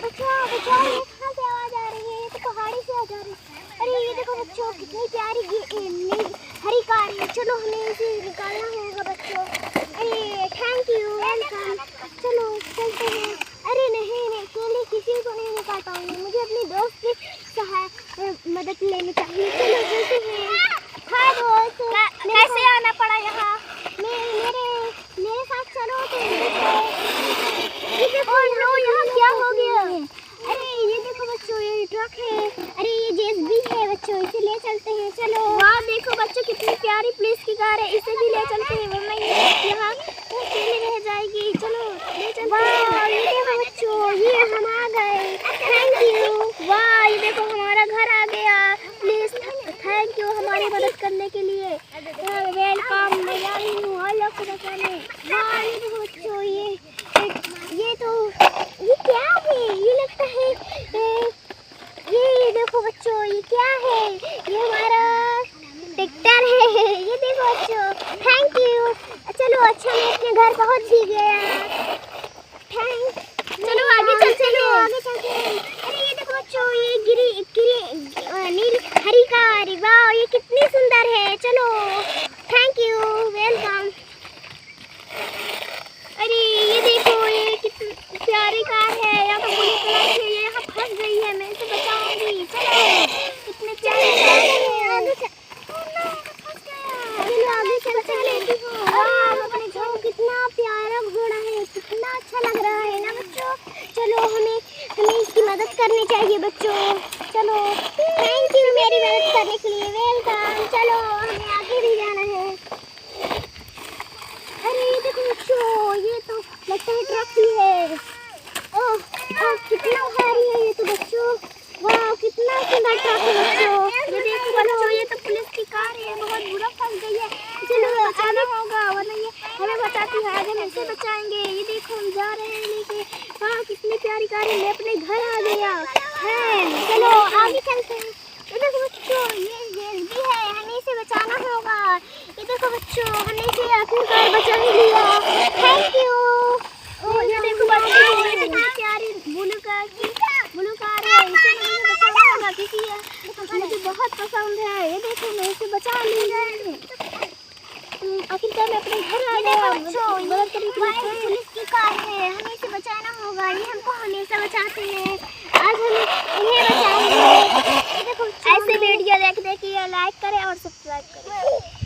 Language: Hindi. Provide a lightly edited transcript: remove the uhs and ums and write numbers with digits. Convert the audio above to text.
बचाओ बचाओ, ये कहाँ से आवाज आ रही है? ये तो पहाड़ी से आ जा रही है। अरे ये देखो बच्चों, कितनी प्यारी हरी कार है। चलो हमें इसे निकालना होगा बच्चों। अरे थैंक यू, वेलकम। चलो चलते हैं। अरे नहीं, मैं अकेले किसी को नहीं निकाल पाऊंगी, मुझे अपनी दोस्त की मदद लेनी चाहिए। चलो चलते हैं। हाँ दोस्त, कैसे आना पड़ा यहाँ? मेरे साथ चलो। तो ये देखो यहाँ क्या हो गया? अरे ये देखो बच्चों, ये ट्रक है। अरे ये JCB है बच्चों, इसे ले चलते हैं। चलो। वाह देखो बच्चों, कितनी प्यारी पुलिस की कार है, इसे भी ले चलते हैं, वरना ये यहाँ अकेले रह जाएगी। चलो ले चलते हैं। ये देखो बच्चों, ये हम आ गए। Thank you. वाह ये देखो हमारा घर आ गया। प्लीज थैंक यू हमारी मदद करने के लिए। वेलकम। मैं जा रही हूँ अल्लाह को बचाने। वाह ये देखो बच्चों, ये क्या है? ये लगता है ये देखो बच्चों, ये क्या है? ये हमारा ट्रैक्टर है। ये देखो बच्चों, थैंक यू। चलो अच्छा, मैं अपने घर पहुंच भी गया। चलो आगे चलते हैं। अरे ये देखो बच्चों, ये नील हरी कार। वाह ये कितनी सुंदर है। चलो थैंक यू, वेलकम। अरे ये देखो, ये कितनी प्यारी कार है। यहाँ पर पुलिस लाइन है, ये यहाँ फंस गई है, मैं इसे बचाऊंगी। चलो कितने प्यारे कार है। आगे चलते हैं। अपने घर कितना प्यारा घोड़ा है, कितना अच्छा लग रहा है ना बच्चों। चलो हमें इसकी मदद करनी चाहिए बच्चों। चलो थैंक यू मेरी मदद करने के लिए, वेलकम। चलो हमें आगे भी जाना है। अरे ये देखो बच्चों, ये तो लगता है ट्रक ही है। ओह कितना भारी है ये तो बच्चों। वाह कितना सुंदर ट्रक है बच्चों। ये देखो बच्चों, ये तो पुलिस की कार है, बहुत बुरा फंस गई है। चलो बचाना होगा, वरना ये हमें बचाती है, आज हम इसे बचाएंगे। ये देखो हम जा रहे हैं लेके। वाह कितनी प्यारी कार है, मैं अपने घर आ गया है। चलो आगे चलते हैं। ये देखो बच्चों, ये JCB है, हमें इसे बचाना होगा। ये देखो बच्चों, हमने इसे आखिरकार बचा ही लिया। Thank you. ये देखो बच्चों, ये कितनी प्यारी ब्लू कार है, इसे मुझे बचाना होगा क्योंकि मुझे बहुत पसंद है। ये देखो मैं इसे बचा ली। आखिरकार मैं अपने घर आ गया। पुलिस की कार है, हमें इसे बचाना होगा। ये हमको हमेशा बचाते हैं, आज हम इन्हें बचाएंगे। ऐसे वीडियो देखिए, लाइक करें और सब्सक्राइब करें।